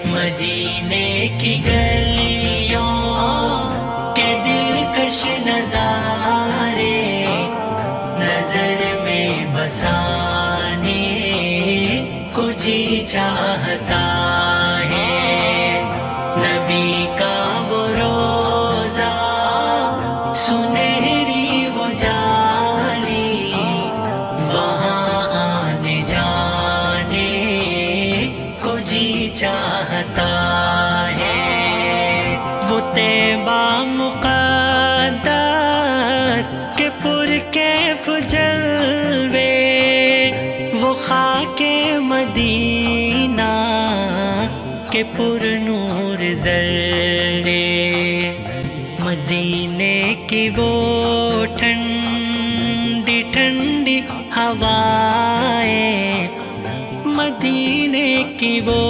مدینے کی گلیوں کے دلکش نظارے نظر میں بسانے کو جی چاہتا ہے، نبی کا وہ روزہ سنہری وہ جالی وہاں آنے جانے کو جی چاہتا ہے۔ وہ طیبہ مقدس کے پرکیف جلوے، وہ خاک مدینہ کے پر نور ذرے، مدینے کی وہ ٹھنڈی ٹھنڈی ہوائیں، مدینے کی وہ